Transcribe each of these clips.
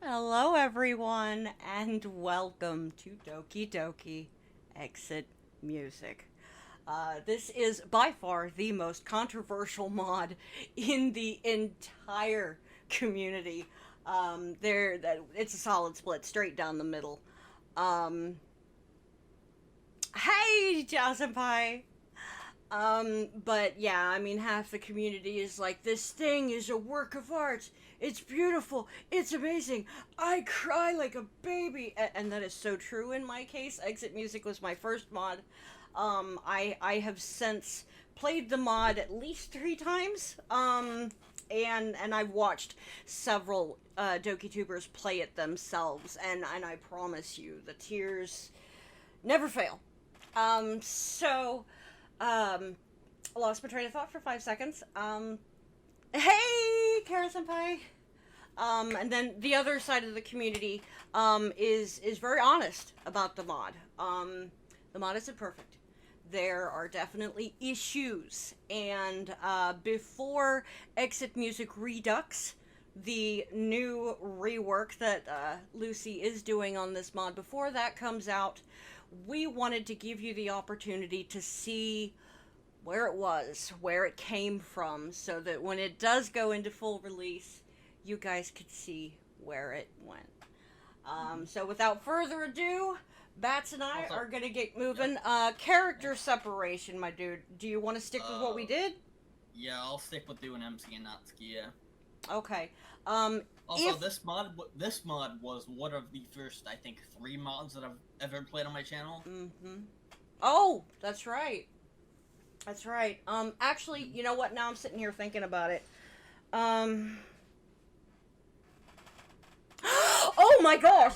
Hello, everyone, and welcome to Doki Doki Exit Music. This is by far the most controversial mod in the entire community. It's a solid split, straight down the middle. Um, hey, Jiao Senpai! But yeah, I mean, half the community is like, this thing is a work of art. It's beautiful. It's amazing. I cry like a baby. And that is so true in my case. Exit Music was my first mod. I have since played the mod at least 3 times. And I've watched several DokiTubers play it themselves. And I promise you, the tears never fail. So lost my train of thought for 5 seconds. Hey, Kara Senpai. And then the other side of the community, is very honest about the mod. The mod isn't perfect. There are definitely issues, and before Exit Music Redux, the new rework that Lucy is doing on this mod, before that comes out, we wanted to give you the opportunity to see where it was, where it came from, so that when it does go into full release, you guys could see where it went. So without further ado, Bats and I are gonna get moving. Character separation, my dude. Do you want to stick with what we did? Yeah, I'll stick with doing MC and Natsuki, yeah. Okay. Also, this mod was one of the first, I think, 3 mods that I've ever played on my channel. Mm-hmm. Oh, that's right. That's right. Actually, you know what? Now I'm sitting here thinking about it. Oh my gosh!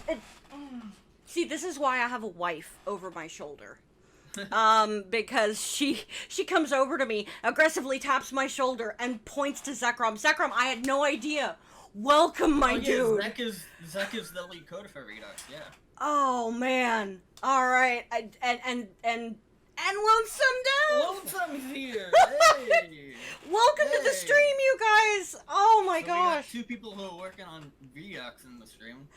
See, this is why I have a wife over my shoulder. Because she comes over to me, aggressively taps my shoulder, and points to Zekrom. Zekrom, I had no idea. Welcome, my dude. Zek is the lead coder for Redux, yeah. Oh man. All right. And Lonesome Dev! Lonesome's here! Hey! Welcome to the stream, you guys! Oh my gosh! We got 2 people who are working on Redux in the stream.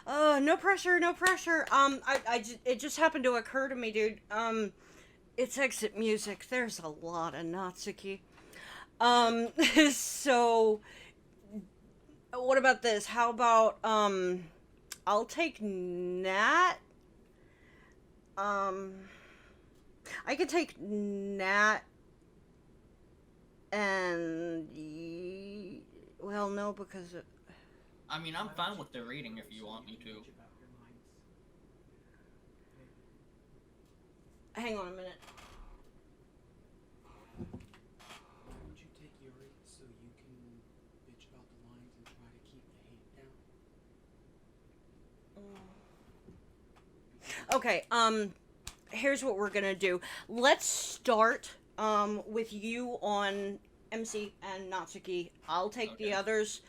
No pressure, no pressure. It just happened to occur to me, dude. It's Exit Music. There's a lot of Natsuki. So, what about this? How about, I'll take Nat. I could take Nat and... well, no, because... I mean, I'm fine with the rating if you want me to. Hang on a minute. Why don't you take Yuri so you can bitch about the lines and try to keep the hate down? Okay, here's what we're gonna do. Let's start, with you on MC and Natsuki. I'll take the others,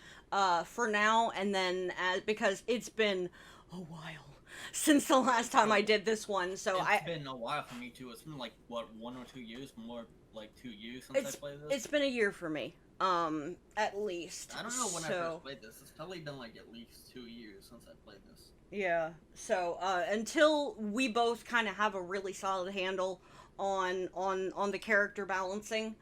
for now, and then, because it's been a while since the last time I did this one, so It's been a while for me, too. It's been, like, what, 1 or 2 years? More like 2 years since I played this? It's been a year for me, at least. I don't know when I first played this. It's probably been, like, at least 2 years since I played this. Yeah, so, until we both kind of have a really solid handle on the character balancing,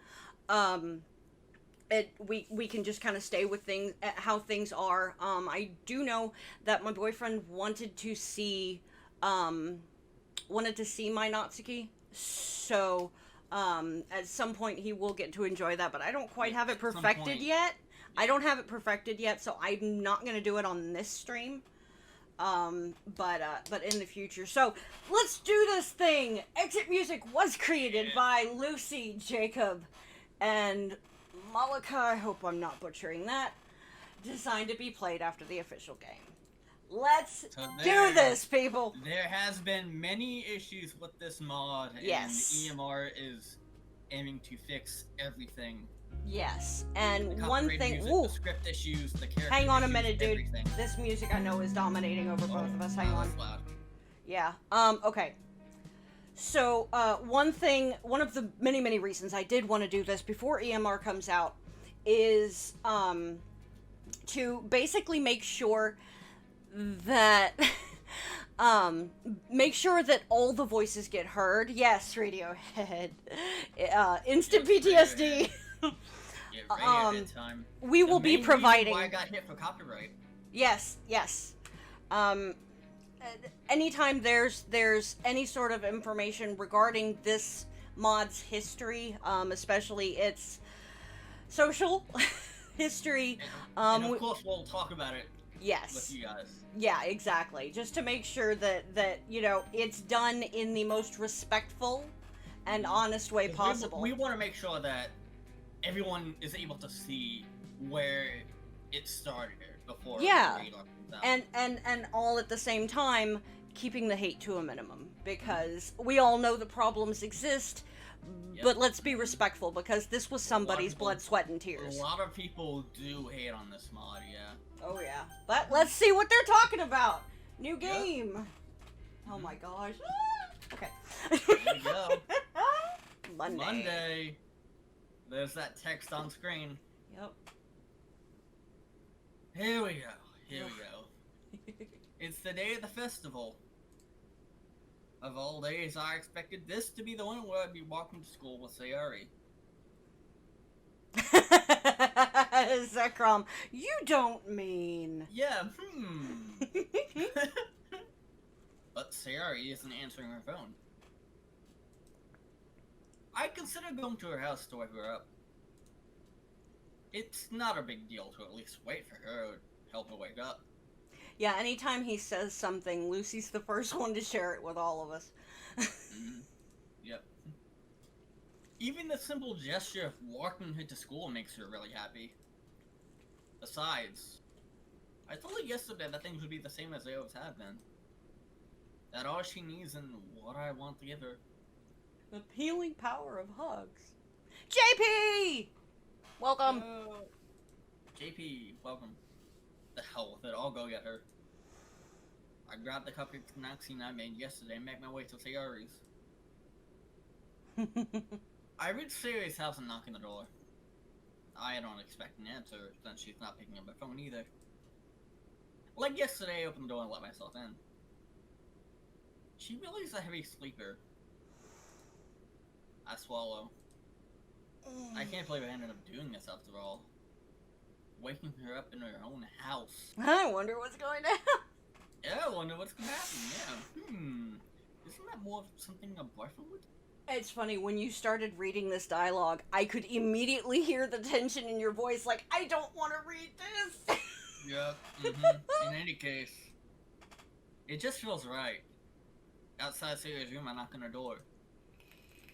we can just kind of stay with things, how things are. I do know that my boyfriend wanted to see my Natsuki, so, at some point he will get to enjoy that, but I don't quite have it perfected yet. I don't have it perfected yet, so I'm not gonna do it on this stream. But in the future. So, let's do this thing! Exit Music was created by Lucy, Jacob, and Malika, I hope I'm not butchering that, designed to be played after the official game. Let's do this, people! There has been many issues with this mod, yes. And EMR is aiming to fix everything. Yes, and one thing... Music, the script issues, the character hang on a issues, minute, dude. everything. This music I know is dominating over both of us. Hang on. That's loud. Yeah, okay. So, one of the many reasons I did want to do this before EMR comes out is, to basically make sure that make sure that all the voices get heard. Yes, Radiohead. Instant Yes, PTSD. Yeah, Radiohead time. We will be main reason providing. why I got hit for copyright. Yes, yes. Um, anytime there's any sort of information regarding this mod's history, especially its social history, And of course, we'll talk about it yes, with you guys. yeah, exactly. Just to make sure that you know it's done in the most respectful and honest way 'Cause possible. We want to make sure that everyone is able to see where it started before. Yeah. the radar comes out. and all at the same time keeping the hate to a minimum, because we all know the problems exist. Yep. But let's be respectful, because this was somebody's people- blood, sweat, and tears. A lot of people do hate on this mod, yeah. Oh yeah. But let's see what they're talking about. New Yep. game. Oh my gosh. Okay. There you go. Monday. Monday. There's that text on screen. Yep. Here we go. Here we go. It's the day of the festival. Of all days, I expected this to be the one where I'd be walking to school with Sayuri. Zekrom, you don't mean. Yeah, But Sayuri isn't answering her phone. I considered going to her house to wake her up. It's not a big deal to at least wait for her or help her wake up. Yeah, anytime he says something, Lucy's the first one to share it with all of us. Yep. Even the simple gesture of walking her to school makes her really happy. Besides, I told her yesterday that things would be the same as they always have been. That all she needs and what I want to give her. The healing power of hugs. JP! Welcome. JP, welcome. The hell with it, I'll go get her. I grabbed the cupcake Naxine I made yesterday and make my way to Sayuri's. I reached Sayuri's house and knock on the door. I don't expect an answer since she's not picking up her phone either. Like yesterday, I opened the door and let myself in. She really is a heavy sleeper. I swallow. I can't believe I ended up doing this after all. Waking her up in her own house. I wonder what's going to happen. Yeah, I wonder what's gonna happen, yeah. Isn't that more of something a boyfriend would do? It's funny, when you started reading this dialogue, I could immediately hear the tension in your voice, like, I don't want to read this! Yeah, In any case, it just feels right. Outside Sayuri's room, I knock on her door.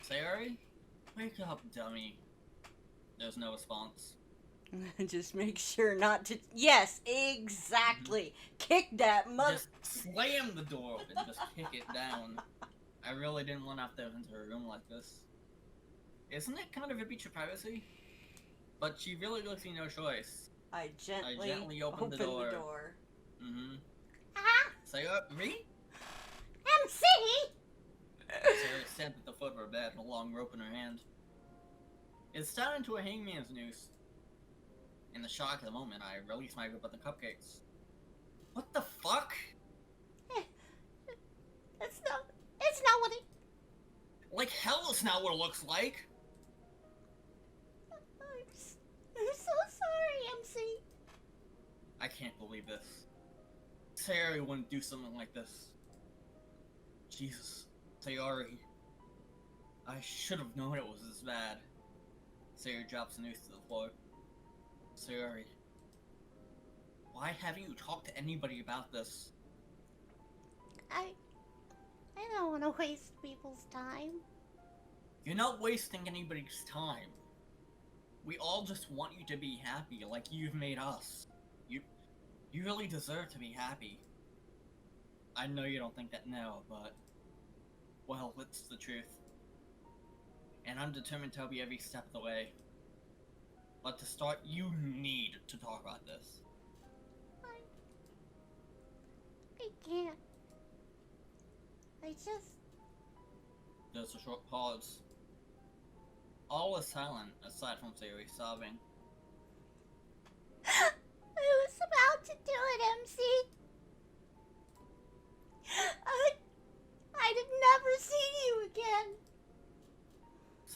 Sayuri? Wake up, dummy. There's no response. Just make sure not to... Yes, exactly! Kick that mother... Just slam the door open, just kick it down. I really didn't want to have to enter her room like this. Isn't it kind of a breach of privacy? But she really gives me no choice. I gently opened the door. Ah! Sayuri? MC! Sayuri stamped at the foot of her bed, a long rope in her hand. It's tied into a hangman's noose. In the shock of the moment, I release my grip of the cupcakes. What the fuck? It's not what it... Like hell is not what it looks like! I'm so sorry, MC. I can't believe this. Sayuri wouldn't do something like this. Jesus. Sayuri. I should have known it was this bad. Sayuri drops the noose to the floor. Sayuri. Why haven't you talked to anybody about this? I don't want to waste people's time. You're not wasting anybody's time. We all just want you to be happy, like you've made us. You really deserve to be happy. I know you don't think that now, but... well, it's the truth. And I'm determined to help you every step of the way. But to start, you need to talk about this. I can't. I just... There's a short pause. All is silent, aside from Sayuri sobbing. I was about to do it, MC.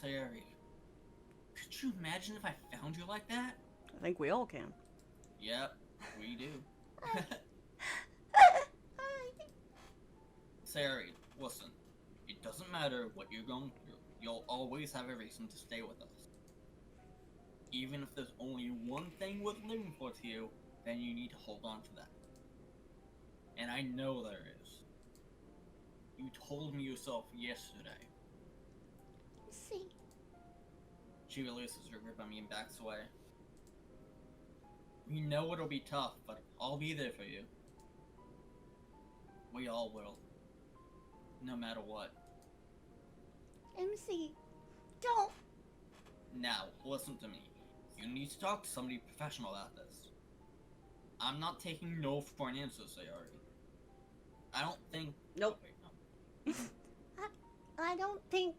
Sayuri, could you imagine if I found you like that? I think we all can. Yep, we do. Sayuri, listen. It doesn't matter what you're going through. You'll always have a reason to stay with us. Even if there's only one thing worth living for to you, then you need to hold on to that. And I know there is. You told me yourself yesterday. See, She releases her grip on me and backs away. We know it'll be tough, but I'll be there for you. We all will. No matter what. MC, don't. Now, listen to me. You need to talk to somebody professional about this. I'm not taking no for an answer, Sayori. I don't think... Nope. Oh, wait, no. I don't think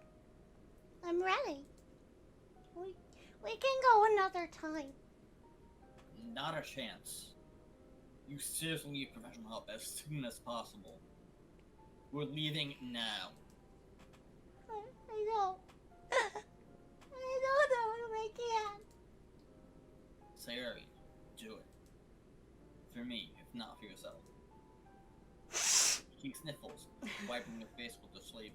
I'm ready. We can go another time. Not a chance. You seriously need professional help as soon as possible. We're leaving now. I don't. I don't know if I can. Sayori, do it. For me, if not for yourself. He sniffles, wiping her face with the sleeve.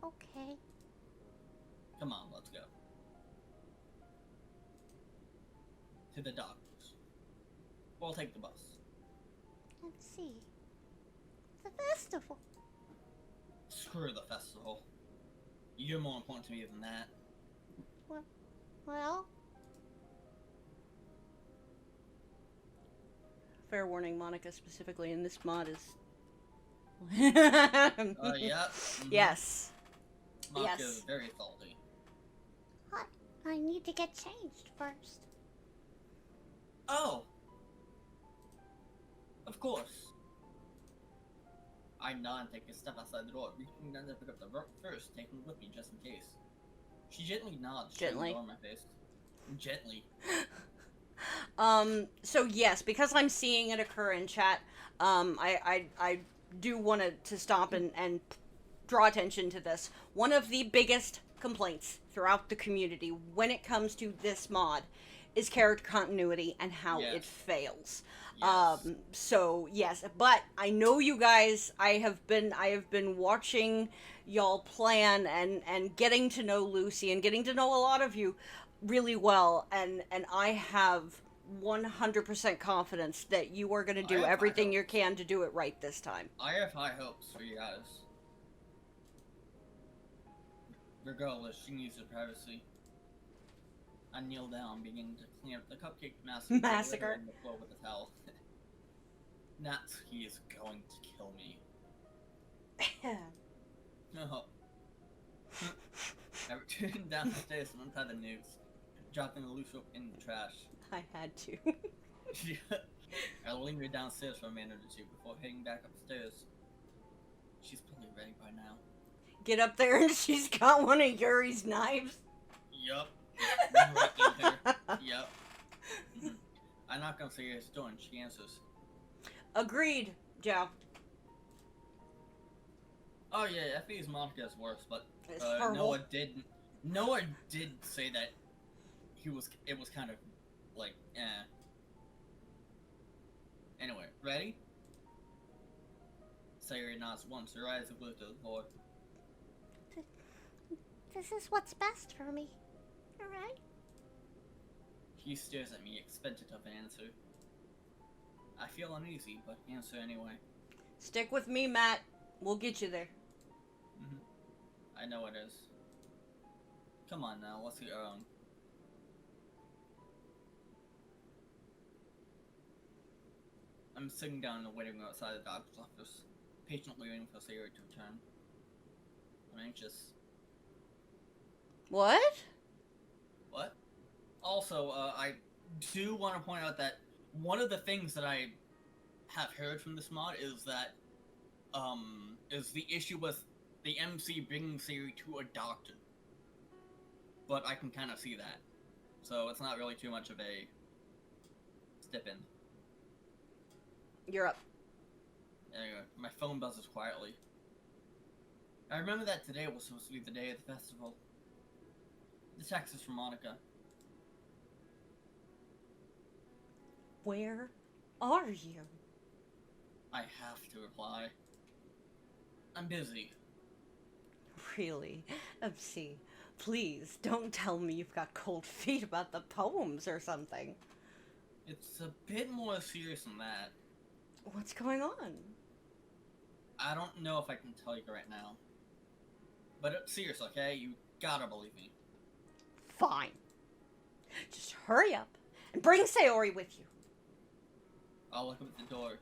Okay. Come on, let's go. To the docks. We'll take the bus. MC. The festival. Screw the festival. You're more important to me than that. Well, Fair warning, Monica specifically in this mod is... Yeah. Mm-hmm. Yes. Monica Yes. is very salty. I need to get changed first. Oh! Of course. I nod and take a step outside the door, reaching down to pick up the rope first, taking it with me just in case. She gently nods, shutting the Gently. door in my face. Gently. So yes, because I'm seeing it occur in chat, I do want to stop and draw attention to this. One of the biggest complaints throughout the community when it comes to this mod is character continuity and how it Yes. fails. Yes. So yes, but I know you guys, I have been watching y'all plan and getting to know Lucy and getting to know a lot of you really well, and I have 100% confidence that you are going to I do have high everything you hopes. can to do it right this time. I have high hopes for you guys. Regardless, she needs her privacy. I kneel down, beginning to clean up the cupcake massacre on the floor with a towel. Natsuki is going to kill me. No. I returned down the stairs and untied the noose, dropping the loose rope in the trash. I had to. I lingered downstairs for a minute or two before heading back upstairs. She's probably ready by now. Get up there and she's got one of Yuri's knives. Yup. Right in her. Yup. Mhm. I'm not gonna say yes to her, and she answers. Agreed, Joe. Oh yeah, Effie's Monica is worse, but It's horrible. Noah did say that it was kind of like, eh. Anyway, ready? Sayori nods once, her eyes are glued to the floor. This is what's best for me. Alright? He stares at me, expectant of an answer. I feel uneasy, but answer anyway. Stick with me, Matt. We'll get you there. I know it is. Come on now, let's get our own. I'm sitting down in the waiting room outside the doctor's office, patiently waiting for Sayori to return. I'm anxious. What? What? Also, I do want to point out that one of the things that I have heard from this mod is that, is the issue with the MC bringing Sayori to a doctor. But I can kind of see that. So it's not really too much of a step in. You're up. Anyway, my phone buzzes quietly. I remember that today was supposed to be the day of the festival. The text is from Monica. Where are you? I have to reply. I'm busy. Really? MC, please don't tell me you've got cold feet about the poems or something. It's a bit more serious than that. What's going on? I don't know if I can tell you right now. But it's serious, okay? You gotta believe me. Fine. Just hurry up and bring Sayori with you. I'll look up at the door.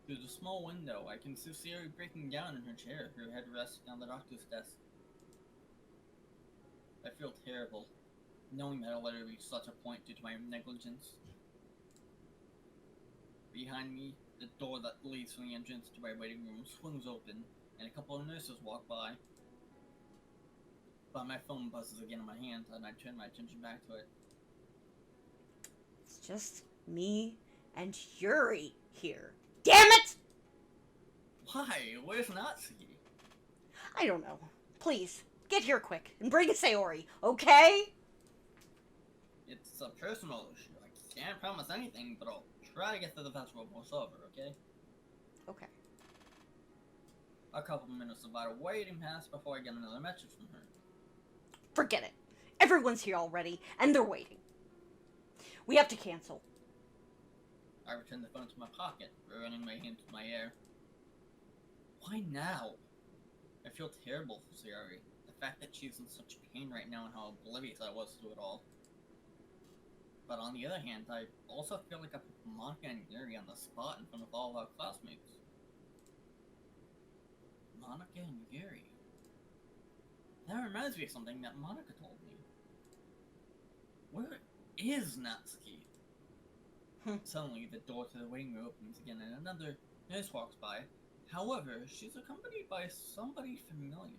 Through the small window, I can see Sayori breaking down in her chair, her head resting on the doctor's desk. I feel terrible, knowing that I'll let her reach such a point due to my negligence. Behind me, the door that leads from the entrance to my waiting room swings open, and a couple of nurses walk by. But my phone buzzes again in my hand, and I turn my attention back to it. It's just me and Yuri here. Damn it! Why? Where's Natsuki? I don't know. Please, get here quick and bring Sayori, okay? It's a personal issue. I can't promise anything, but I'll try to get to the festival before it's over, okay? Okay. A couple minutes about waiting past before I get another message from her. Forget it. Everyone's here already, and they're waiting. We have to cancel. I return the phone to my pocket, running my hand through my hair. Why now? I feel terrible for Sayori. The fact that she's in such pain right now and how oblivious I was to it all. But on the other hand, I also feel like I put Monica and Yuri on the spot in front of all of our classmates. Monica and Yuri. That reminds me of something that Monica told me. Where is Natsuki? Suddenly, the door to the waiting room opens again and another nurse walks by. However, she's accompanied by somebody familiar.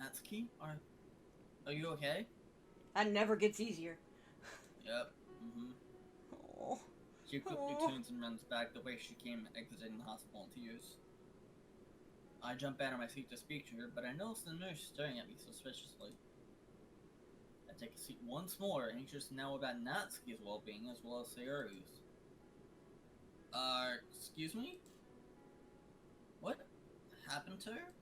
Natsuki, are you okay? That never gets easier. Yep. Oh. She quickly turns and runs back the way she came, exiting the hospital in tears. I jump out of my seat to speak to her, but I notice the nurse staring at me suspiciously. I take a seat once more, anxious to know about Natsuki's well-being as well as Sayori's. Excuse me? What happened to her?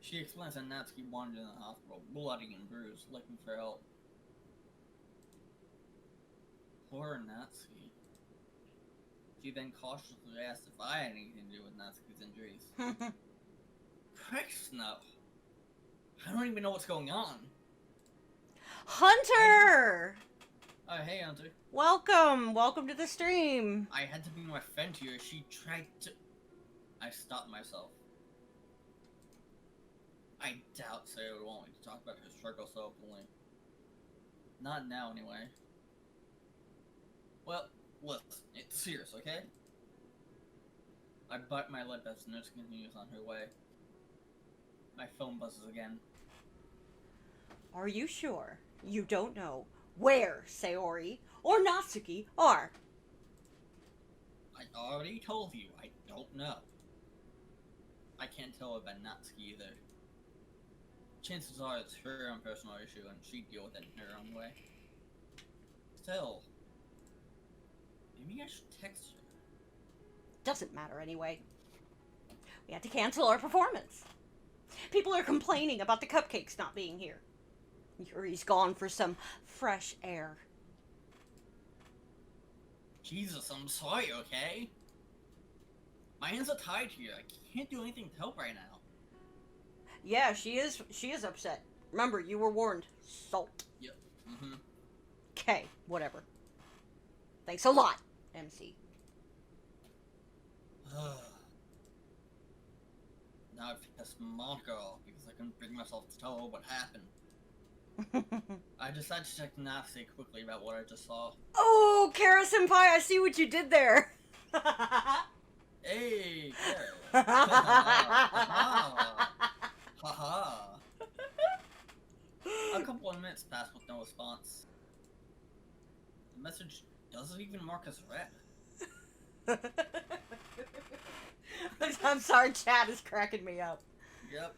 She explains that Natsuki wandered in the hospital, bloody and bruised, looking for help. Poor Natsuki. She then cautiously asked if I had anything to do with Natsuki's injuries. Christ, no. I don't even know what's going on. Hunter! Oh, hey, Hunter. Welcome to the stream. I had to bring my friend here. She tried to... I stopped myself. I doubt Sarah would want me to talk about her struggle so openly. Not now, anyway. Well, listen, it's serious, okay? I bite my lip as the nurse continues on her way. My phone buzzes again. Are you sure you don't know where Sayori or Natsuki are? I already told you, I don't know. I can't tell about Natsuki either. Chances are it's her own personal issue and she'd deal with it in her own way. Still, maybe I should text her. Doesn't matter anyway. We had to cancel our performance. People are complaining about the cupcakes not being here. Yuri's gone for some fresh air. Jesus, I'm sorry, okay? My hands are tied here. I can't do anything to help right now. Yeah, she is upset. Remember, you were warned. Salt. Yep. Okay, whatever. Thanks a lot, MC. Now I've pissed Monica off because I couldn't bring myself to tell her what happened. I decided to check Natsuki quickly about what I just saw. Oh, Kara Senpai, I see what you did there. Hey, Kara. Haha. message doesn't even mark as read. I'm sorry, chat is cracking me up. Yep.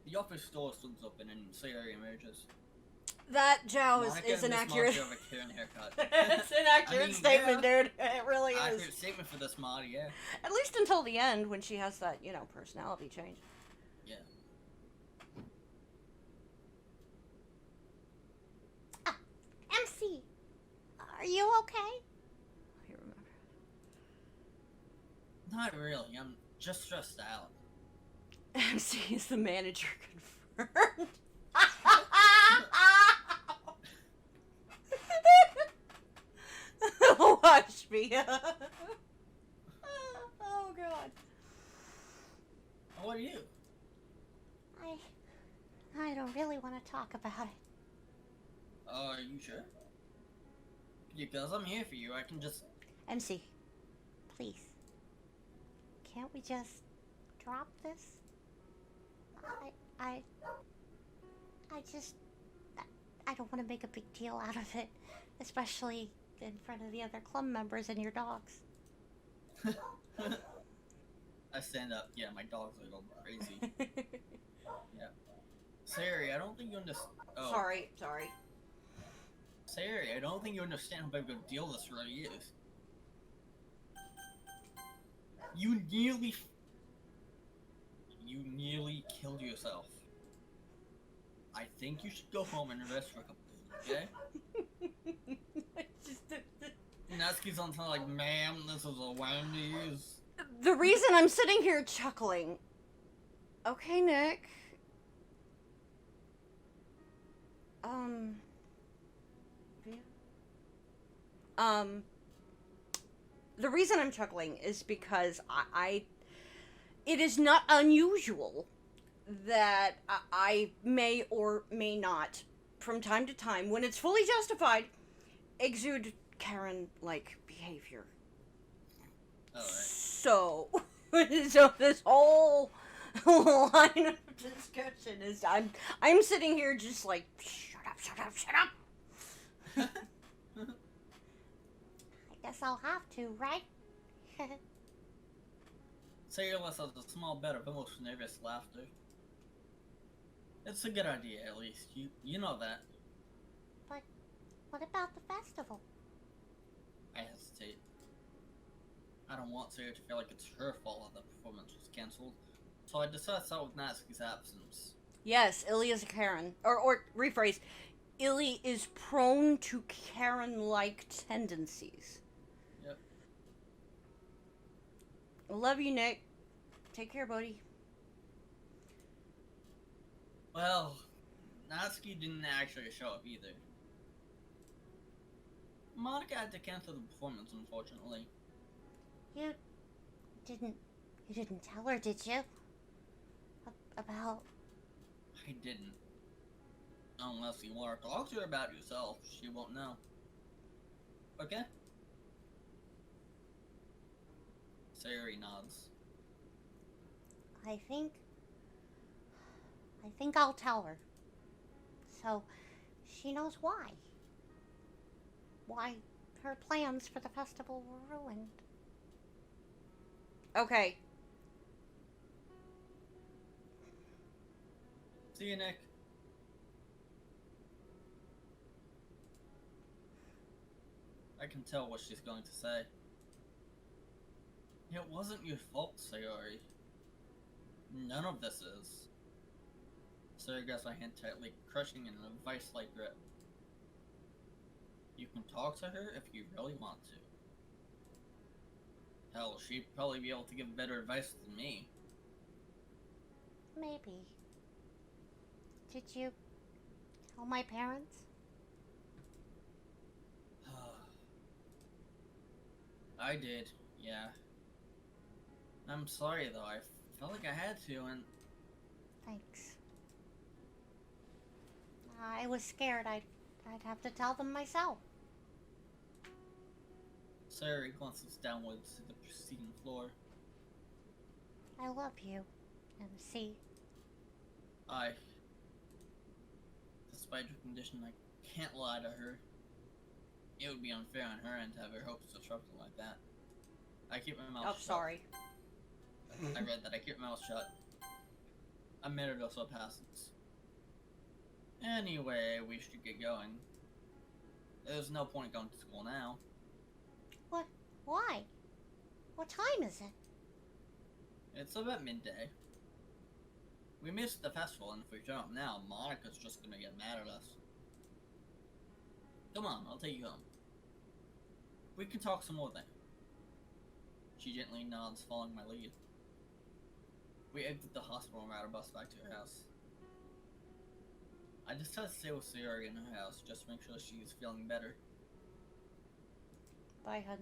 The office door swings open and Sayori emerges. That, Joe, Monica is and an Miss accurate... Marcia have a Karen haircut. It's an accurate statement, yeah. dude. It really is. Accurate statement for this mod, yeah. At least until the end, when she has that, you know, personality change. Yeah. MC, are you okay? I remember. Not really, I'm just stressed out. MC is the manager confirmed. Watch me. Oh, God. What are you? I don't really want to talk about it. Are you sure? Because I'm here for you, I can just... MC, please. Can't we just drop this? I don't want to make a big deal out of it, especially in front of the other club members and your dogs. I stand up. Yeah, my dogs are going crazy. Yeah. Sari, I don't think you understand. Oh. Sorry. Sari, I don't think you understand how big of a deal this really is. You nearly killed yourself. I think you should go home and rest for a couple days, okay? Natsuki's on top like, ma'am, this is a Wendy's. The reason I'm sitting here chuckling... Okay, Nick. The reason I'm chuckling is because it is not unusual that I may or may not, from time to time, when it's fully justified, exude Karen-like behavior. Alright. So this whole line of discussion is I'm sitting here just like, shut up. I guess I'll have to, right? Say your less has a small bit of almost nervous laughter. It's a good idea, at least. You know that. But what about the festival? I hesitate. I don't want Sarah to feel like it's her fault that the performance was cancelled, so I decided to out with Natsuki's absence. Yes, Illy is a Karen. Or rephrase, Illy is prone to Karen-like tendencies. Yep. I love you, Nick. Take care, buddy. Well, Natsuki didn't actually show up either. Monica had to cancel the performance, unfortunately. You didn't tell her, did you? About... I didn't. Unless you want to talk to her about yourself, she won't know. Okay? Sayori nods. I think I'll tell her. So, she knows why. Why her plans for the festival were ruined. Okay. See you, Nick. I can tell what she's going to say. It wasn't your fault, Sayori. None of this is. Sayori grabs my hand tightly, crushing in a vice-like grip. You can talk to her if you really want to. Hell, she'd probably be able to give better advice than me. Maybe. Did you tell my parents? I did, yeah. I'm sorry though, I felt like I had to, and... Thanks. I was scared I'd have to tell them myself. Sayori glances downwards to the preceding floor. I love you, MC. Despite her condition, I can't lie to her. it would be unfair on her end to have her hopes disrupted like that. I keep my mouth Oh, shut. sorry. I read that I keep my mouth shut. A minute or so passes. Anyway, we should get going. There's no point going to school now. What? Why? What time is it? It's about midday. We missed the festival, and if we turn up now, Monica's just gonna get mad at us. Come on, I'll take you home. We can talk some more then. She gently nods, following my lead. We exit the hospital and ride a bus back to her house. I decided to stay with Sierra in her house, just to make sure she's feeling better. Bye, hun.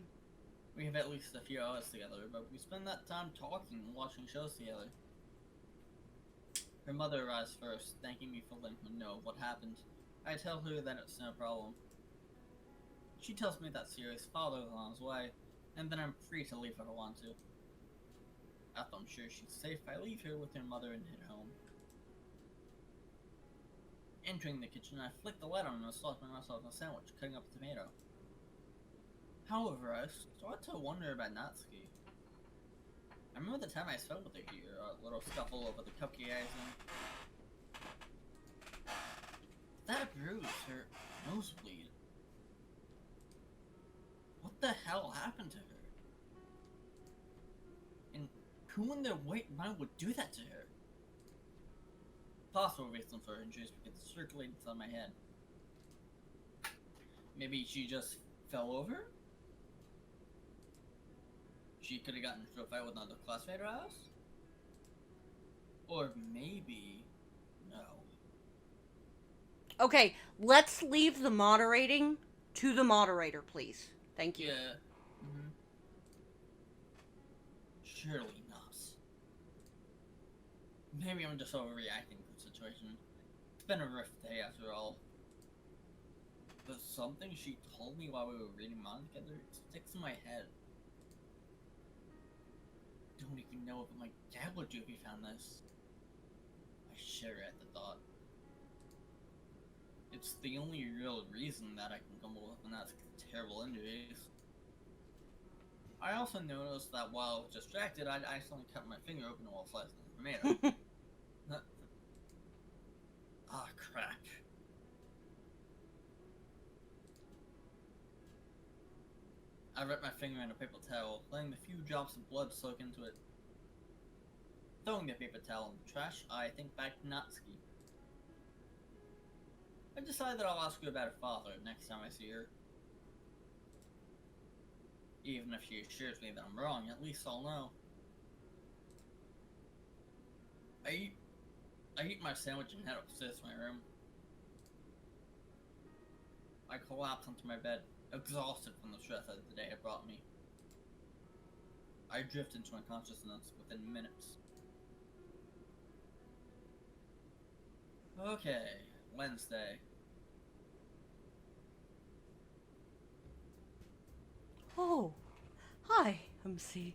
We have at least a few hours together, but we spend that time talking and watching shows together. Her mother arrives first, thanking me for letting her know what happened. I tell her that it's no problem. She tells me that Sierra's father is on his way, and then I'm free to leave if I want to. After I'm sure she's safe, I leave her with her mother and head home. Entering the kitchen, I flick the light on and start myself a sandwich, cutting up a tomato. However, I start to wonder about Natsuki. I remember the time I spoke with her here, a little scuffle over the cupcake icing. That bruise, her nosebleed. What the hell happened to her? And who in their right mind would do that to her? Possible reason for injuries because it circulated inside my head. Maybe she just fell over? She could have gotten into a fight with another classmate or else? Or maybe... no. Okay, let's leave the moderating to the moderator, please. Thank you. Yeah. Mm-hmm. Surely not. Maybe I'm just overreacting to the situation. It's been a rough day after all. But something she told me while we were reading manga together sticks in my head. Don't even know what my dad would do if he found this. I shudder at the thought. It's the only real reason that I can come up with, and that's terrible injuries. I also noticed that while I was distracted, I accidentally cut my finger open while slicing the tomato. Ah, crap. I wrapped my finger in a paper towel, letting a few drops of blood soak into it. Throwing the paper towel in the trash, I think back to Natsuki. I decided that I'll ask her about her father next time I see her. Even if she assures me that I'm wrong, at least I'll know. I eat my sandwich and head upstairs to my room. I collapse onto my bed, exhausted from the stress that the day had brought me. I drift into unconsciousness within minutes. Okay, Wednesday. Oh, hi, MC.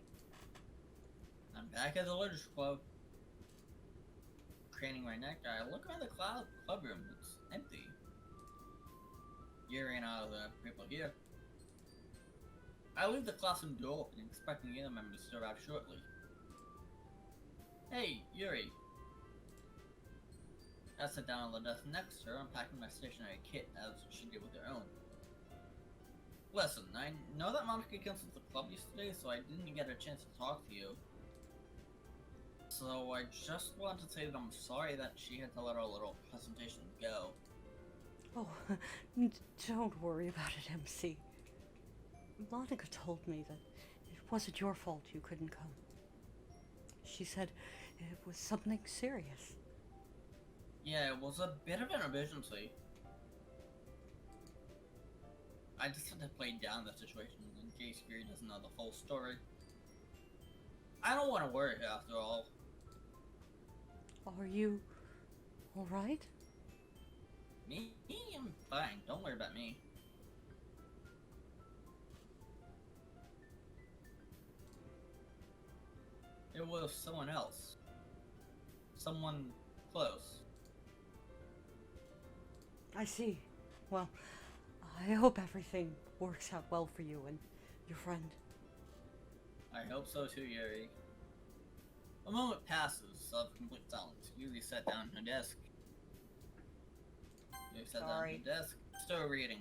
I'm back at the Literature Club. Craning my neck, I look around the club room. It's empty. Yuri and all the people here. I leave the classroom door open, expecting the other members to arrive shortly. Hey, Yuri. I sit down on the desk next to her, unpacking my stationery kit as she did with her own. Listen, I know that Monica canceled the club yesterday, so I didn't get a chance to talk to you. So I just wanted to say that I'm sorry that she had to let our little presentation go. Oh, don't worry about it, MC. Monica told me that it wasn't your fault you couldn't come. She said it was something serious. Yeah, it was a bit of an emergency. I just had to play down the situation in case Yuri doesn't know the full story. I don't want to worry after all. Are you alright? Me? I'm fine. Don't worry about me. It was someone else. Someone close. I see. Well, I hope everything works out well for you and your friend. I hope so too, Yuri. A moment passes of complete silence. Yuri sat down at her desk. Sorry. Still reading.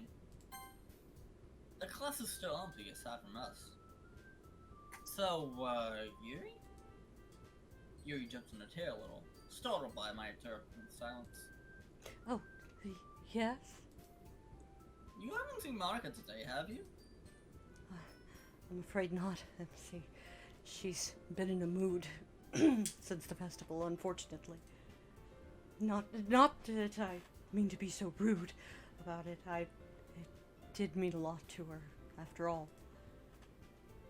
The class is still empty aside from us. So, Yuri? Yuri jumped in her chair a little, startled by my interrupting silence. Oh, yes? You haven't seen Monica today, have you? I'm afraid not, MC. She's been in a mood since the festival, unfortunately. Not that I mean to be so rude about it. It did mean a lot to her, after all.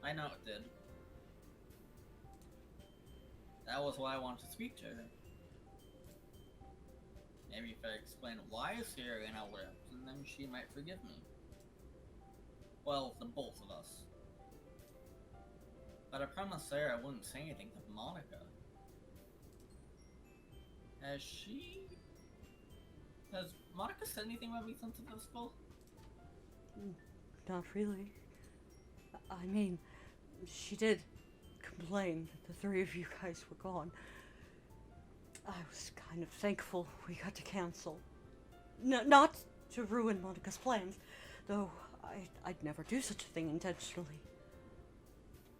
I know it did. That was why I wanted to speak to her. Maybe if I explain why I see her in our lips, and then she might forgive me. Well, the both of us. But I promised Sarah I wouldn't say anything to Monica. Has Monica said anything about me since the festival? Not really. I mean, she did complain that the three of you guys were gone. I was kind of thankful we got to cancel. Not to ruin Monica's plans, though I'd never do such a thing intentionally.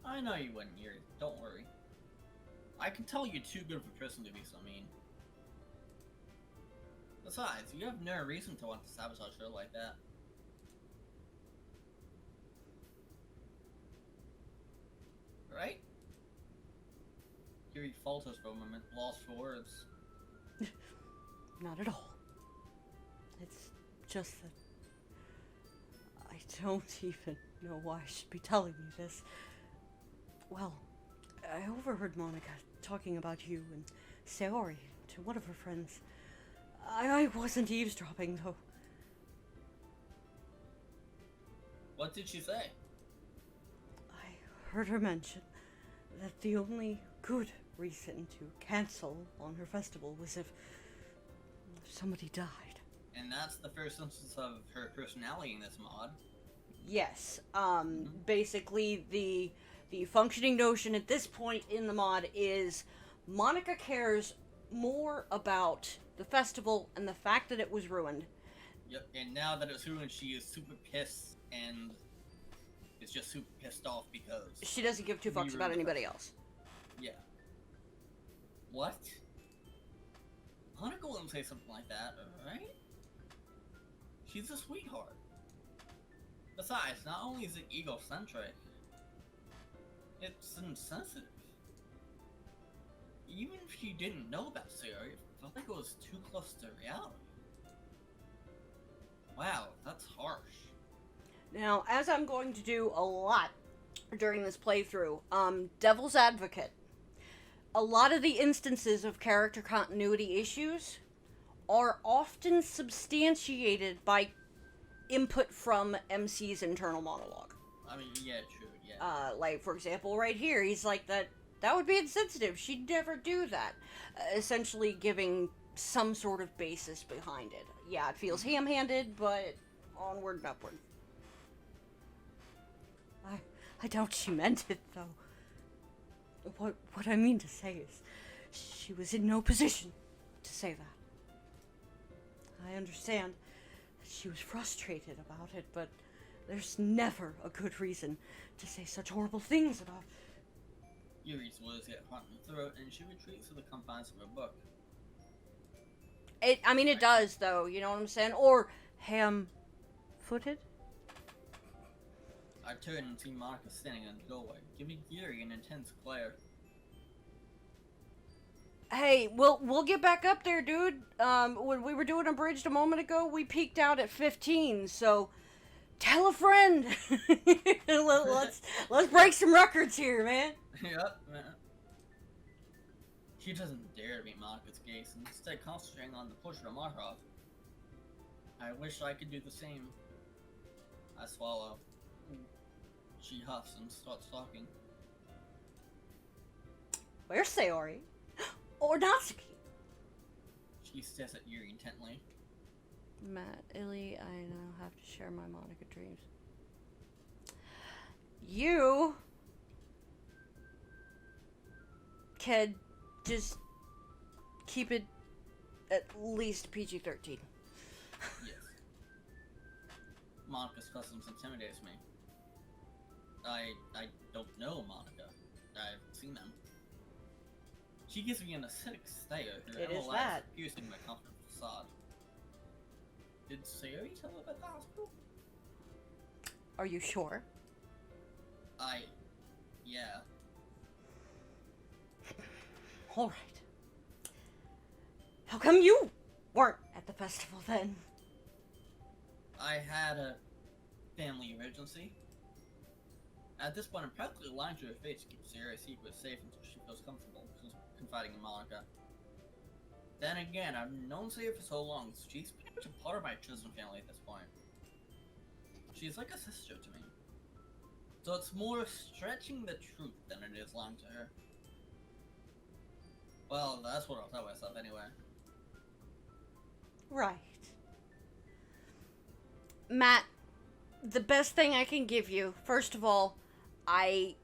I know you wouldn't, Yuri. Don't worry. I can tell you're too good of a person to be so mean. Besides, you have no reason to want to sabotage her like that. Right? Yuri falters for a moment, lost for words. Not at all. It's just that I don't even know why I should be telling you this. Well, I overheard Monica talking about you and Saori to one of her friends. I wasn't eavesdropping, though. What did she say? I heard her mention that the only good reason to cancel on her festival was if somebody died. And that's the first instance of her personality in this mod. Yes. Basically, the functioning notion at this point in the mod is Monica cares more about the festival and the fact that it was ruined. Yep, and now that it's ruined, she is super pissed and is just super pissed off because She doesn't give two fucks about anybody else. Yeah. What? Monica wouldn't say something like that, right? She's a sweetheart. Besides, not only is it egocentric, it's insensitive. Even if she didn't know about Sarah, it felt like it was too close to reality. Wow, that's harsh. Now, as I'm going to do a lot during this playthrough, Devil's Advocate. A lot of the instances of character continuity issues are often substantiated by input from MC's internal monologue. I mean, yeah, true, yeah. Like, for example, right here, he's like, that would be insensitive. She'd never do that. Essentially giving some sort of basis behind it. Yeah, it feels ham-handed, but onward and upward. I doubt she meant it, though. What I mean to say is, she was in no position to say that. I understand that she was frustrated about it, but there's never a good reason to say such horrible things about... Yuri's words get hot in the throat, and she retreats to the confines of her book. It does, though, you know what I'm saying? Or ham-footed? I turn and see Monica standing in the doorway, giving Yuri an intense glare. Hey, we'll get back up there, dude. When we were doing Abridged a moment ago, we peaked out at 15, so tell a friend. let's break some records here, man. Yep. She doesn't dare to meet Monica's gaze, instead concentrating on the portrait of Markov. I wish I could do the same. I swallow. She huffs and starts talking. Where's Saori? Or Natsuki? She stares at Yuri intently. Matt, Illy, I now have to share my Monica dreams. You can just keep it at least PG-13. Yes. Monica's customs intimidates me. I don't know Monica. I've seen them. She gives me an acidic stare. It is that. Piercing my confident facade. Did Sayori tell about the hospital? Are you sure? Yeah. Alright. How come you weren't at the festival then? I had a family emergency. At this point, I'm practically lying to her face to keep Sayori's secret safe until she feels comfortable confiding in Monica. Then again, I've known Sayori for so long, so she's pretty much a part of my chosen family at this point. She's like a sister to me. So it's more stretching the truth than it is lying to her. Well, that's what I'll tell myself anyway. Right. Matt, the best thing I can give you, first of all, I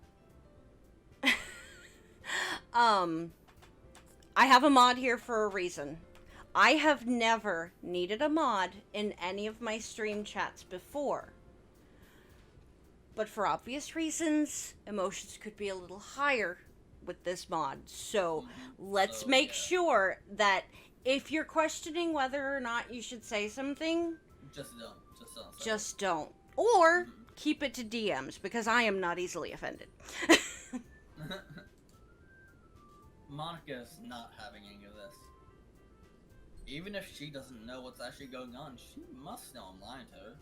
have a mod here for a reason. I have never needed a mod in any of my stream chats before. But for obvious reasons, emotions could be a little higher with this mod. So let's make sure that if you're questioning whether or not you should say something, Just don't. Say just don't. Or keep it to DMs, because I am not easily offended. it. Monica's not having any of this. Even if she doesn't know what's actually going on, she must know I'm lying to her.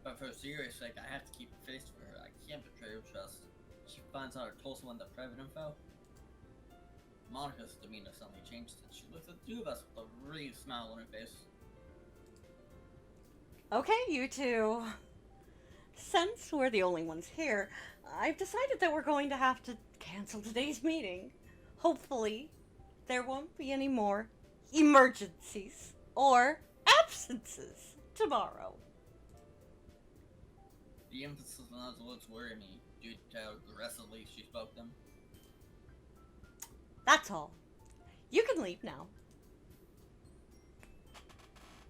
But for serious sake, I have to keep a face for her. I can't betray her trust. She finds out I told someone the private info. Monica's demeanor suddenly changes and she looks at the two of us with a really smile on her face. Okay, you two. Since we're the only ones here, I've decided that we're going to have to cancel today's meeting. Hopefully, there won't be any more emergencies or absences tomorrow. The emphasis on those words worry me due to how aggressively she spoke them. That's all. You can leave now.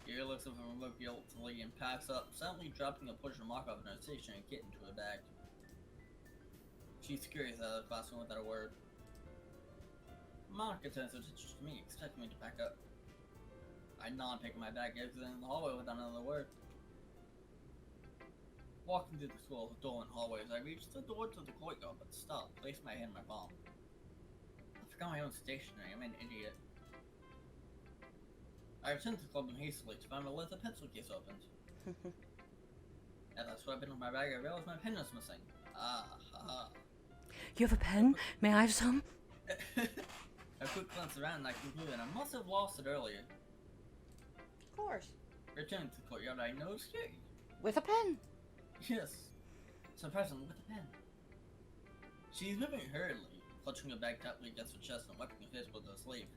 Gary looks over her guiltily and packs up, suddenly dropping a push mark off in her stationery kit into her bag. She's curious out of the classroom without a word. Monica turns her attention to me, expecting me to pack up. I nod, picking my bag, exiting the hallway without another word. Walking through the school, door and hallways, I reached the door to the courtyard, but stopped, placed my hand in my palm. I forgot my own stationery. I'm an idiot. I returned to the club hastily to find my leather pencil case opened. As I swept into my bag, I realized my pen was missing. Ah, haha. You have a pen? May I have some? A quick glance around and I concluded I must have lost it earlier. Of course. Returning to the courtyard, I noticed Kitty. With a pen. Yes. Surprisingly, with a pen. She's moving hurriedly, clutching her bag tightly against her chest and wiping her face with her sleeve.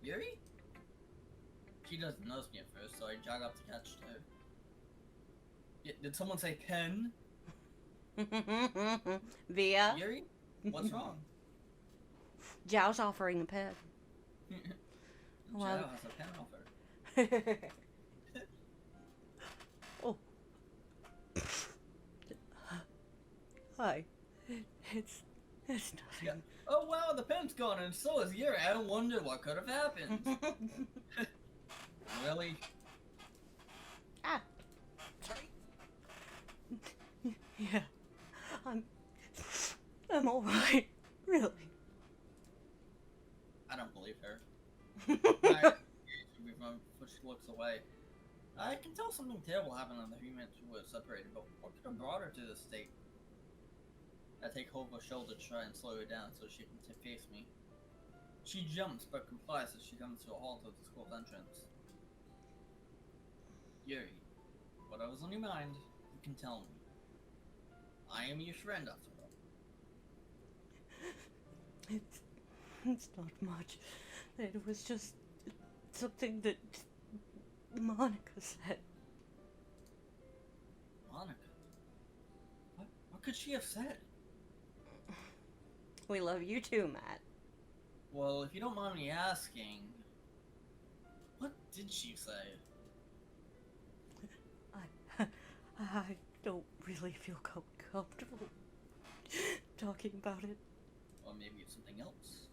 Yuri? She doesn't notice me at first, so I jog up to catch her. Did someone say pen? Via. Yuri? What's wrong? Zhao's offering a pen. Zhao has a pen offer. Oh. Hi. It's nothing. Yeah. Oh wow, the pen's gone, and so is Yuri. I wonder what could have happened. Really? Ah. Sorry. Yeah. I'm alright. Really. I don't believe her. Before she looks away. I can tell something terrible happened on the humans who were separated, but what could have brought her to this state? I take hold of her shoulder to try and slow her down so she can face me. She jumps but complies as she comes to a halt at the school's entrance. Yuri, whatever's on your mind, you can tell me. I am your friend after all. It's not much. It was just something that Monica said. Monica? What could she have said? We love you too, Matt. Well, if you don't mind me asking, what did she say? I don't really feel comfortable talking about it. Or maybe it's something else.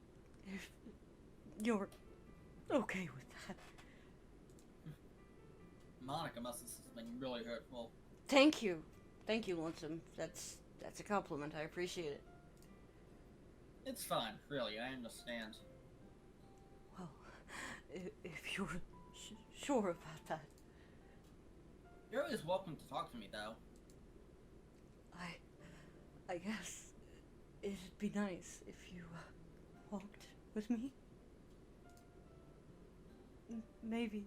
If you're okay with that. Monica must have said something really hurtful. Thank you. Thank you, Lonesome. That's a compliment. I appreciate it. It's fine, really, I understand. Well, if you're sure about that. You're always welcome to talk to me, though. I guess it'd be nice if you walked with me. Maybe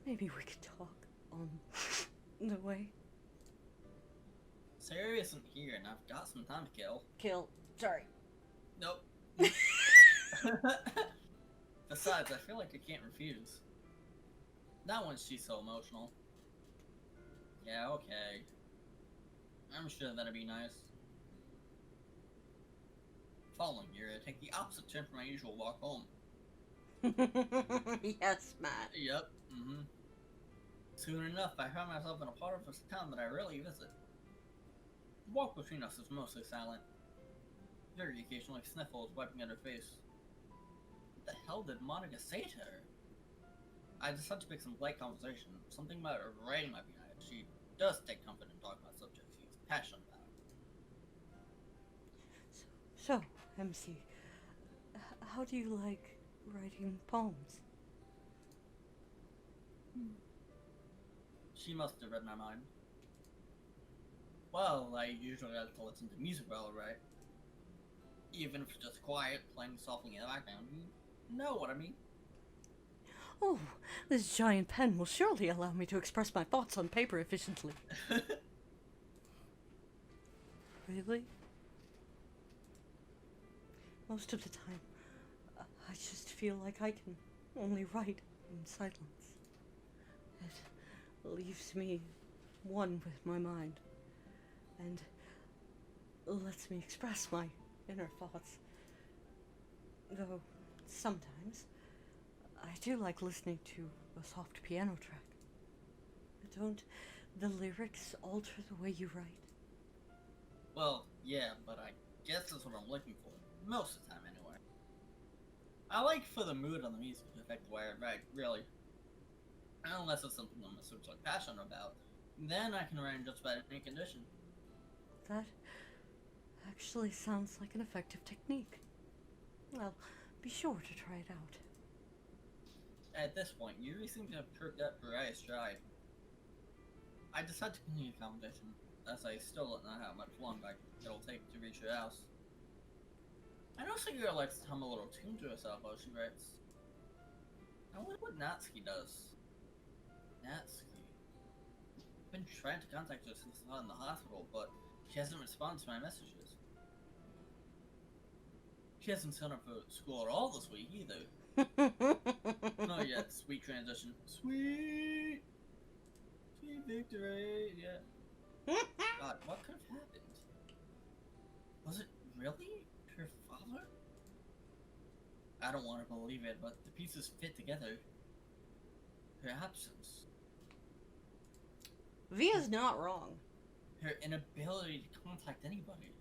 we could talk on the way. Sarah isn't here, and I've got some time to kill. Sorry. Nope. Besides, I feel like I can't refuse. Not when she's so emotional. Yeah, okay. I'm sure that'd be nice. Following you, I take the opposite turn from my usual walk home. Yes, Matt. Yep, Soon enough, I found myself in a part of this town that I rarely visit. The walk between us is mostly silent. Very occasionally sniffles wiping at her face. What the hell did Monica say to her? I decided to pick some light conversation. Something about her writing might be nice. She does take comfort in talking about subjects she's passionate about. So, MC, how do you like writing poems? She must have read my mind. Well, I usually like to listen to music while I write. Even if it's just quiet, playing softly in the background. You know what I mean? Oh, this giant pen will surely allow me to express my thoughts on paper efficiently. Really? Most of the time, I just feel like I can only write in silence. It leaves me one with my mind, and lets me express my inner thoughts. Though, sometimes, I do like listening to a soft piano track. Don't the lyrics alter the way you write? Well, yeah, but I guess that's what I'm looking for. Most of the time, anyway. I like for the mood on the music to affect the way I write, really. Unless it's something I'm super passionate about. Then I can write in just about any condition. That actually sounds like an effective technique. Well, be sure to try it out. At this point, you really seem to have perked up Mariah's stride. I decided to continue the conversation, as I still don't know how much longer it'll take to reach your house. I know Segura likes to hum a little tune to herself while she writes. I wonder what Natsuki does. Natsuki. I've been trying to contact her since I was in the hospital, but she hasn't responded to my messages. She hasn't shown up for school at all this week, either. Not yet. Sweet transition. Sweet victory, yeah. God, what could have happened? Was it really her father? I don't want to believe it, but the pieces fit together. Her absence. Via's not wrong. Her inability to contact anybody.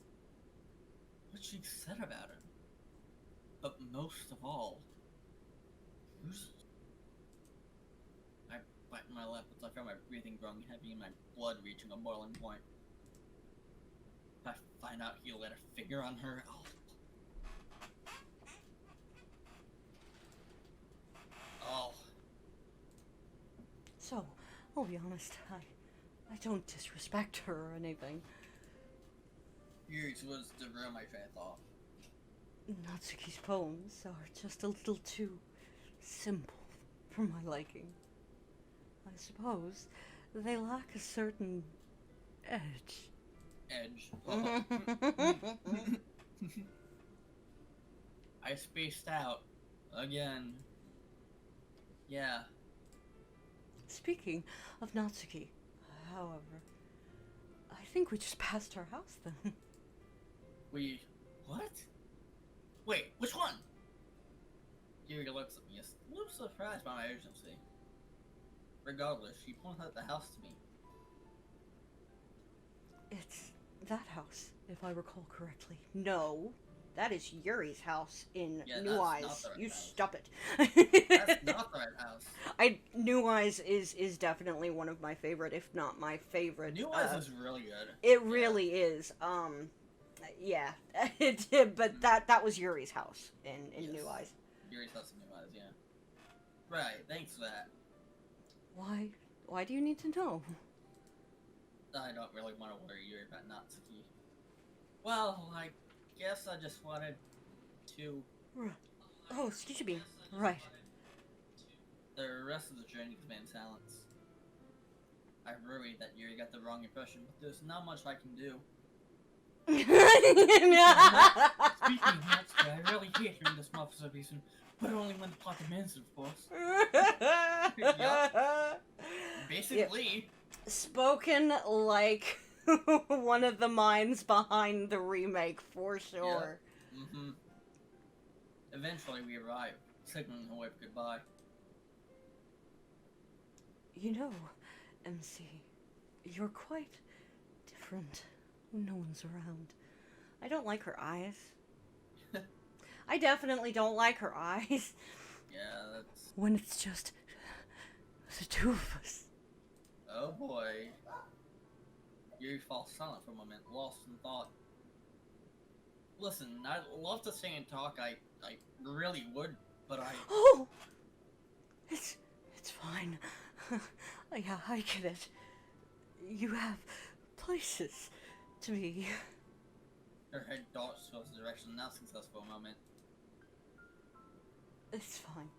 What she said about him. But most of all, who's... I bite my lip as I feel my breathing growing heavy and my blood reaching a boiling point. If I find out he let a finger on her, Oh. So, I'll be honest, I don't disrespect her or anything. Yours was the room I train of thought. Natsuki's poems are just a little too simple for my liking. I suppose they lack a certain edge. Edge. I spaced out. Again. Yeah. Speaking of Natsuki, however, I think we just passed our house then. We... What? Wait, which one? Yuri looks at me, a little surprised by my urgency. Regardless, she points out the house to me. It's that house, if I recall correctly. No, that is Yuri's house in New that's Eyes. not the right You house. stop it. That's not the right house. New Eyes is definitely one of my favorite, if not my favorite. New Eyes is really good. It really is. Yeah, but that was Yuri's house in Yes. New Eyes. Yuri's house in New Eyes, yeah. Right, thanks for that. Why do you need to know? I don't really want to worry Yuri about Natsuki. Well, I guess I just wanted to... Oh, excuse me. Right. The rest of the journey has been in silence. I worry that Yuri got the wrong impression, but there's not much I can do. Speaking of Natsuki, I really hate hearing this monstrous reason, but only when the plot demands it, of course. Yup. Basically... Spoken like one of the minds behind the remake, for sure. Yeah. Mm-hmm. Eventually we arrive, signaling a wave goodbye. You know, MC, you're quite different when no one's around. I don't like her eyes. I definitely don't like her eyes. Yeah, that's... When it's just the two of us. Oh boy. Yuri falls silent for a moment, lost in thought. Listen, I'd love to sing and talk, I really would, but I... Oh! It's fine. Yeah, I get it. You have places to be. Her head darts towards the direction Natsuki does for a moment. It's fine.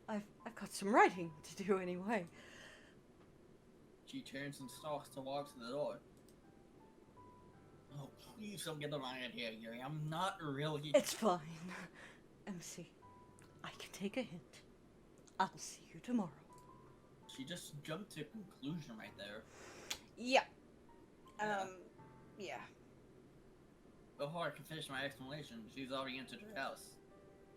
I've got some writing to do anyway. She turns and stalks to walk to the door. Oh, please don't get the wrong idea, Yuri. I'm not really... It's fine. MC, I can take a hint. I'll see you tomorrow. She just jumped to a conclusion right there. Yeah. Yeah. Yeah. Before I can finish my explanation, she's already entered her house.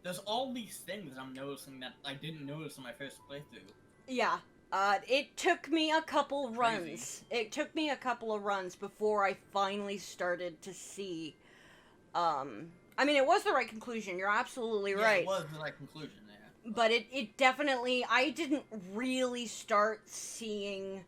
There's all these things I'm noticing that I didn't notice in my first playthrough. Yeah. It took me a couple runs. Crazy. It took me a couple of runs before I finally started to see, I mean, it was the right conclusion. You're absolutely Yeah, right. it was the right conclusion there. But it definitely, I didn't really start seeing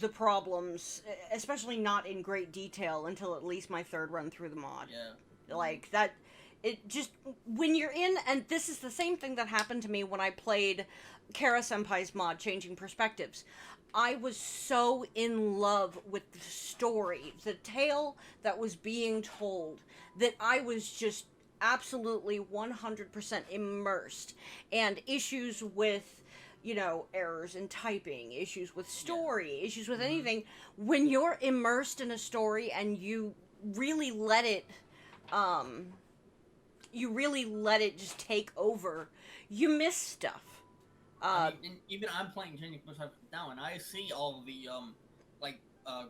the problems, especially not in great detail, until at least my third run through the mod. Yeah. Like, that, it just, when you're in, and this is the same thing that happened to me when I played Kara Senpai's mod, Changing Perspectives. I was so in love with the story, the tale that was being told, that I was just absolutely 100% immersed. And issues with, you know, errors in typing, issues with story, issues with anything, when you're immersed in a story and you really let it, just take over, you miss stuff. I mean, and even I'm playing Changing Perspectives now, and I see all the,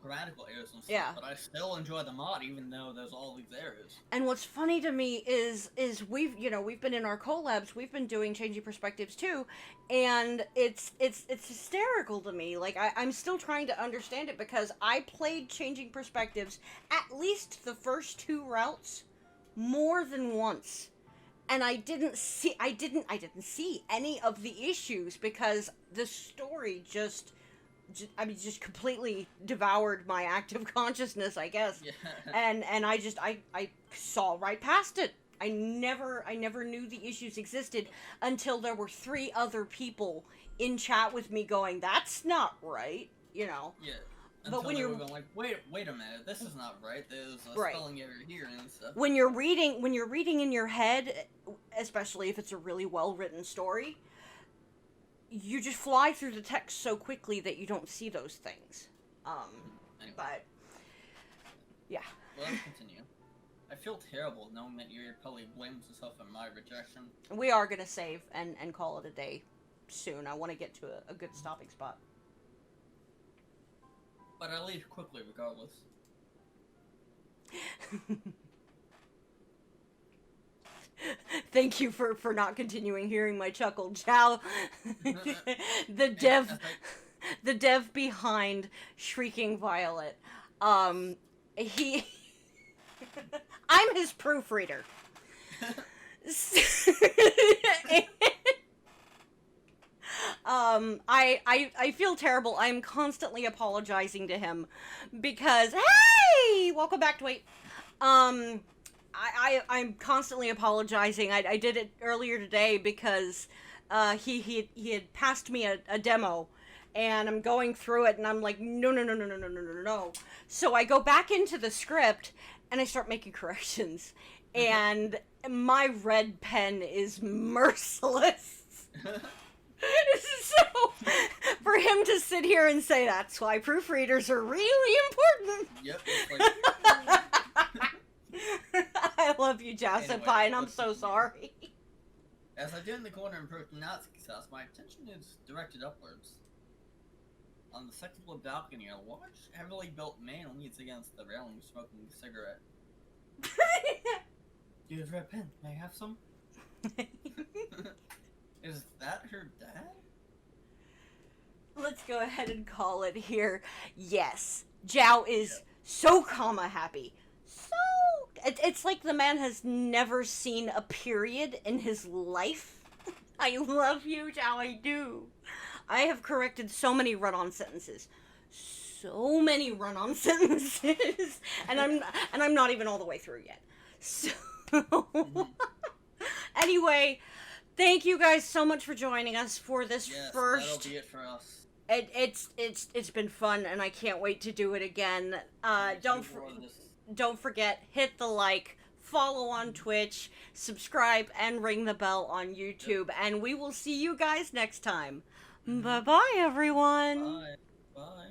grammatical errors and stuff, Yeah. but I still enjoy the mod, even though there's all these errors. And what's funny to me is we've been in our collabs, we've been doing Changing Perspectives too, and it's hysterical to me. Like, I'm still trying to understand it, because I played Changing Perspectives at least the first two routes more than once. And I didn't see any of the issues, because the story just completely devoured my active consciousness, I guess. Yeah. And I saw right past it. I never knew the issues existed until there were 3 other people in chat with me going, "That's not right," you know. Yeah. But Until when they you're were going like, wait a minute, this is not right. There's a Right. spelling error here and stuff. When you're reading in your head, especially if it's a really well written story, you just fly through the text so quickly that you don't see those things. Anyway, But yeah. well, let's continue. I feel terrible knowing that Yuri probably blames herself for my rejection. We are gonna save and call it a day. soon. I want to get to a good stopping spot. But I leave quickly regardless. Thank you for not continuing hearing my chuckle, Chow. the dev behind Shrieking Violet. He I'm his proofreader. I feel terrible. I'm constantly apologizing to him because, hey, welcome back to Wait. I'm constantly apologizing. I did it earlier today because he had passed me a demo, and I'm going through it, and I'm like, no. So I go back into the script, and I start making corrections, and my red pen is merciless. So, for him to sit here and say that's why proofreaders are really important. Yep. It's like, I love you, Joseph, Anyway, and I'm let's so continue. sorry. as I did in the corner and proved not success, my attention is directed upwards. On the second floor balcony, a large, heavily built man leans against the railing smoking a cigarette. You have a red pen. May I have some? Is that her dad? Let's go ahead and call it here. Yes, Zhao is so happy. So it's like the man has never seen a period in his life. I love you, Zhao. I do. I have corrected so many run-on sentences. So many run-on sentences, and I'm not even all the way through yet. So anyway, thank you guys so much for joining us for this first. That'll be it for us. It's been fun, and I can't wait to do it again. Don't forget, hit the like, follow on Twitch, subscribe, and ring the bell on YouTube, and we will see you guys next time. Bye bye, everyone. Bye. Bye.